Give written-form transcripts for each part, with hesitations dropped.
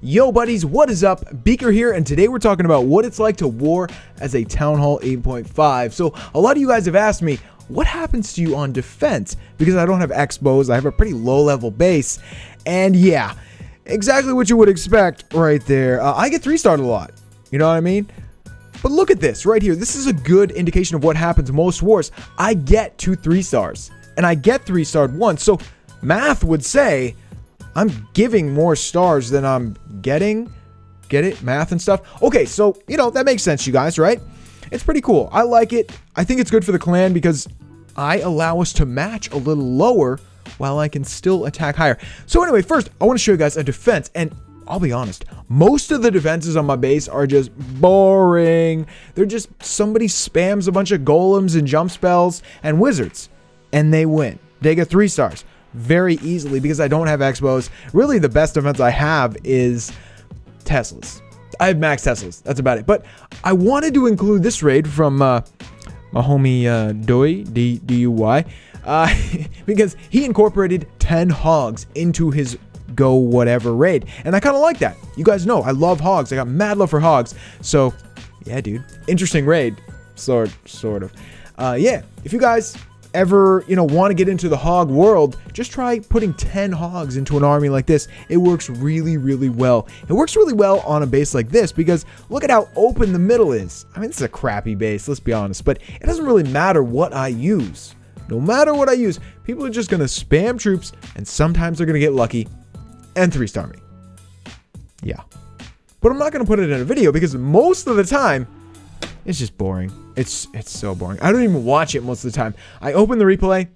Yo buddies, what is up? Beaker here, and today we're talking about what it's like to war as a Town Hall 8.5. So a lot of you guys have asked me, what happens to you on defense? Because I don't have X-bows, I have a pretty low level base, and yeah, exactly what you would expect right there. I get 3-starred a lot, you know what I mean? But look at this right here. This is a good indication of what happens most wars. I get 2 3-stars, and I get 3-starred once, so math would say I'm giving more stars than I'm getting. Get it? Math and stuff. Okay, so, you know, that makes sense, you guys, right? It's pretty cool. I like it. I think it's good for the clan because I allow us to match a little lower while I can still attack higher. So anyway, first, I want to show you guys a defense. And I'll be honest, most of the defenses on my base are just boring. They're just somebody spams a bunch of golems and jump spells and wizards, and they win. They get 3 stars. Very easily because I don't have X-bows. Really, the best defense I have is Teslas. I have max Teslas. That's about it. But I wanted to include this raid from my homie Doi, D-U-Y, because he incorporated 10 hogs into his go whatever raid. And I kind of like that. You guys know I love hogs. I got mad love for hogs. So, yeah, dude. Interesting raid. Sort of. Yeah, if you guys ever, you know, want to get into the hog world, just try putting 10 hogs into an army like this. It works really, really well. It works really well on a base like this because look at how open the middle is. I mean, this is a crappy base, let's be honest, but it doesn't really matter what I use. No matter what I use, people are just going to spam troops, and sometimes they're going to get lucky and 3-star me. Yeah. But I'm not going to put it in a video because most of the time, it's just boring. It's so boring. I don't even watch it most of the time. I open the replay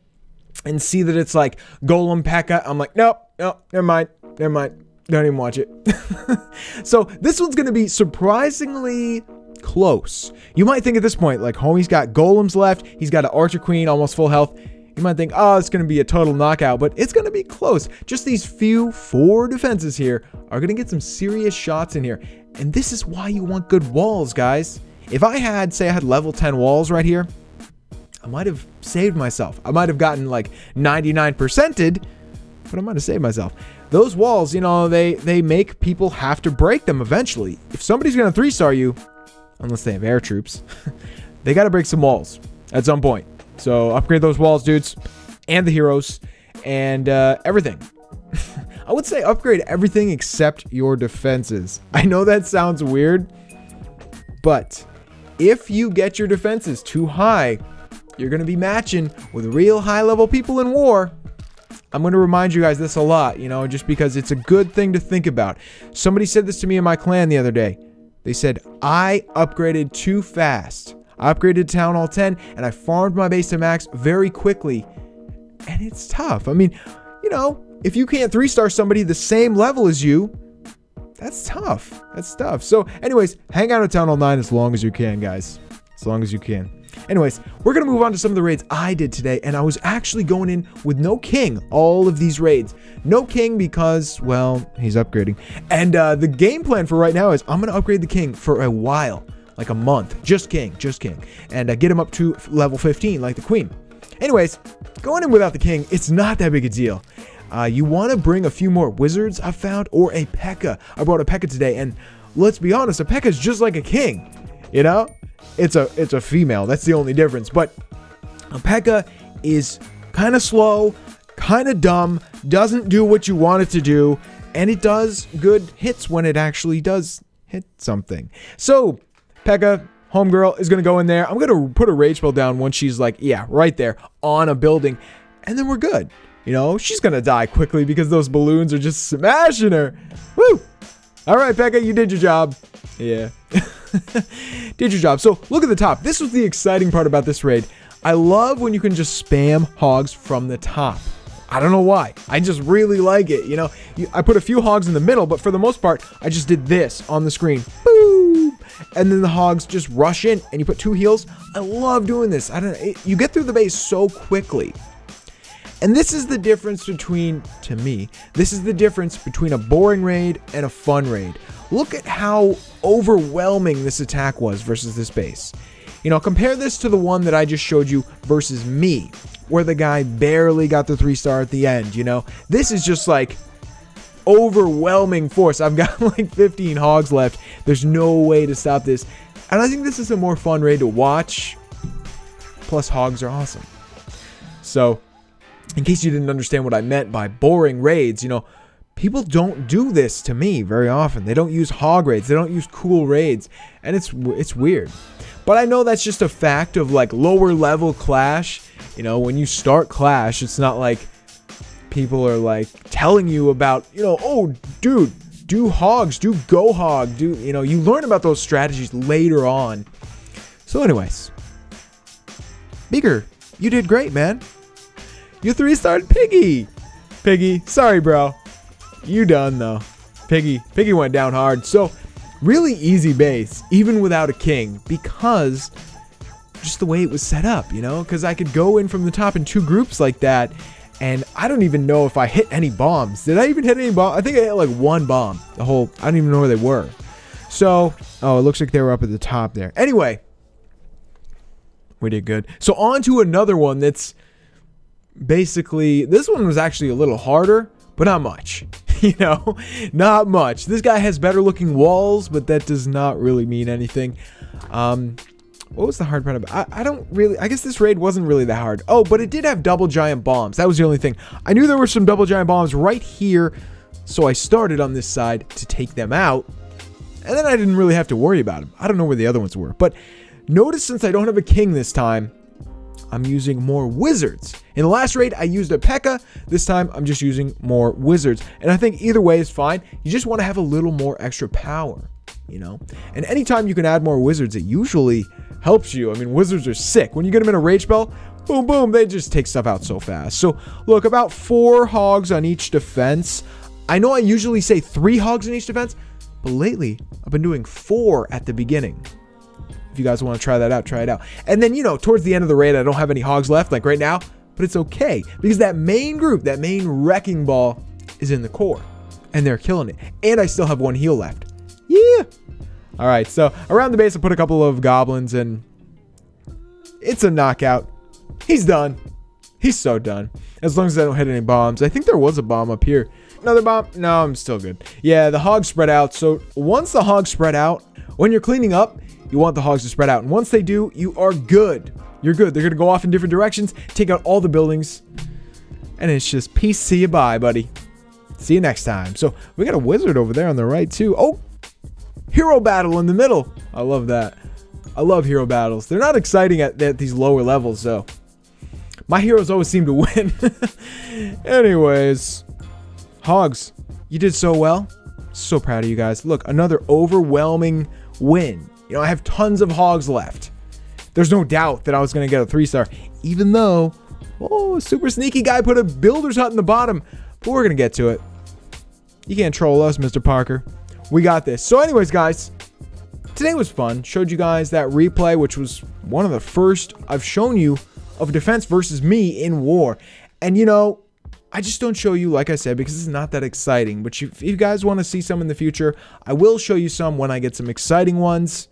and see that it's like Golem P.E.K.K.A. I'm like, nope, never mind. Don't even watch it. So this one's going to be surprisingly close. You might think at this point, like, homie's got golems left. He's got an Archer Queen, almost full health. You might think, oh, it's going to be a total knockout, but it's going to be close. Just these few 4 defenses here are going to get some serious shots in here. And this is why you want good walls, guys. If I had, say I had level 10 walls right here, I might have saved myself. I might have gotten like 99%ed, but I might have saved myself. Those walls, you know, they make people have to break them eventually. If somebody's going to 3-star you, unless they have air troops, they got to break some walls at some point. So upgrade those walls, dudes, and the heroes, and everything. I would say upgrade everything except your defenses. I know that sounds weird, but if you get your defenses too high, you're going to be matching with real high-level people in war. I'm going to remind you guys this a lot, you know, just because it's a good thing to think about. Somebody said this to me in my clan the other day. They said, I upgraded too fast. I upgraded to Town Hall 10, and I farmed my base to max very quickly. And it's tough. I mean, you know, if you can't 3-star somebody the same level as you, that's tough. That's tough. So anyways, hang out at Town Hall 9 as long as you can, guys. As long as you can. Anyways, we're going to move on to some of the raids I did today. And I was actually going in with no king all of these raids. No king because, well, he's upgrading. And the game plan for right now is I'm going to upgrade the king for a while. Like a month. Just king. And get him up to level 15 like the queen. Anyways, going in without the king, it's not that big a deal. You want to bring a few more wizards I've found, or a P.E.K.K.A. I brought a P.E.K.K.A. today, and let's be honest, a P.E.K.K.A. is just like a king, you know? It's a female, that's the only difference, but a P.E.K.K.A. is kind of slow, kind of dumb, doesn't do what you want it to do, and it does good hits when it actually does hit something. So, P.E.K.K.A., homegirl, is going to go in there. I'm going to put a rage spell down once she's like, yeah, right there, on a building, and then we're good. You know, she's going to die quickly because those balloons are just smashing her. Woo! All right, P.E.K.K.A., you did your job. Yeah. Did your job. So, look at the top. This was the exciting part about this raid. I love when you can just spam hogs from the top. I don't know why. I just really like it. You know, I put a few hogs in the middle, but for the most part, I just did this on the screen. Boom! And then the hogs just rush in, and you put 2 heals. I love doing this. You get through the base so quickly. And this is the difference between, to me, this is the difference between a boring raid and a fun raid. Look at how overwhelming this attack was versus this base. You know, compare this to the one that I just showed you versus me. where the guy barely got the 3-star at the end, you know? This is just like overwhelming force. I've got like 15 hogs left. There's no way to stop this. And I think this is a more fun raid to watch. Plus, hogs are awesome. So, in case you didn't understand what I meant by boring raids, you know, people don't do this to me very often. They don't use hog raids. They don't use cool raids. And it's weird. But I know that's just a fact of like lower level Clash. You know, when you start Clash, it's not like people are like telling you about, you know, oh, dude, do hogs, do go hog, do, you know, you learn about those strategies later on. So anyways, Beaker, you did great, man. You 3-starred Piggy. Piggy, sorry, bro. You done, though. Piggy went down hard. So, really easy base, even without a king, because just the way it was set up, you know? Because I could go in from the top in 2 groups like that, and I don't even know if I hit any bombs. Did I even hit any bombs? I think I hit like 1 bomb. I don't even know where they were. So, oh, it looks like they were up at the top there. Anyway, we did good. So, on to another one that's basically, this one was actually a little harder, but not much. You know, not much. This guy has better looking walls, but that does not really mean anything. What was the hard part about? I guess this raid wasn't really that hard. Oh, but it did have double giant bombs. That was the only thing. I knew there were some double giant bombs right here, so I started on this side to take them out, and then I didn't really have to worry about them. I don't know where the other ones were, but notice since I don't have a king this time, I'm using more wizards. In the last raid, I used a P.E.K.K.A. This time, I'm just using more wizards. And I think either way is fine. You just want to have a little more extra power, you know? And anytime you can add more wizards, it usually helps you. I mean, wizards are sick. When you get them in a rage spell, boom, boom, they just take stuff out so fast. So, look, about 4 hogs on each defense. I know I usually say 3 hogs in each defense, but lately, I've been doing 4 at the beginning. If you guys want to try that out, try it out. And then, you know, towards the end of the raid, I don't have any hogs left, like right now, but it's okay because that main group, that main wrecking ball is in the core and they're killing it. And I still have 1 heal left. Yeah. All right. So around the base, I put a couple of goblins and it's a knockout. He's done. He's so done. As long as I don't hit any bombs. I think there was a bomb up here. Another bomb? No, I'm still good. Yeah, the hogs spread out. So once the hogs spread out, when you're cleaning up, you want the hogs to spread out. And once they do, you are good. You're good. They're going to go off in different directions, take out all the buildings. And it's just peace, see you, bye, buddy. See you next time. So we got a wizard over there on the right, too. Oh, hero battle in the middle. I love that. I love hero battles. They're not exciting at these lower levels, though. My heroes always seem to win. Anyways, hogs, you did so well. So proud of you guys. Look, another overwhelming win. You know, I have tons of hogs left. There's no doubt that I was going to get a 3-star, even though, oh, a super sneaky guy put a builder's hut in the bottom. But we're going to get to it. You can't troll us, Mr. Parker. We got this. So anyways, guys, today was fun. Showed you guys that replay, which was one of the first I've shown you of defense versus me in war. And, you know, I just don't show you, like I said, because it's not that exciting. But if you guys want to see some in the future, I will show you some when I get some exciting ones.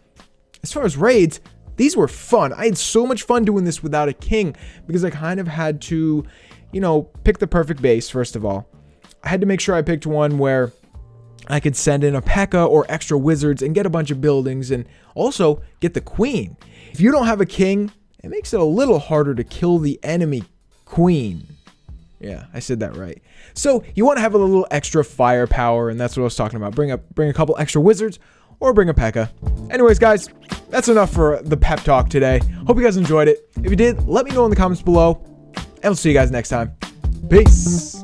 As far as raids, these were fun. I had so much fun doing this without a king because I kind of had to, you know, pick the perfect base, first of all. I had to make sure I picked one where I could send in a P.E.K.K.A. or extra wizards and get a bunch of buildings and also get the queen. If you don't have a king, it makes it a little harder to kill the enemy queen. Yeah, I said that right. So you want to have a little extra firepower, and that's what I was talking about. Bring a couple extra wizards or bring a P.E.K.K.A. Anyways, guys, that's enough for the pep talk today. Hope you guys enjoyed it. If you did, let me know in the comments below, and we'll see you guys next time. Peace.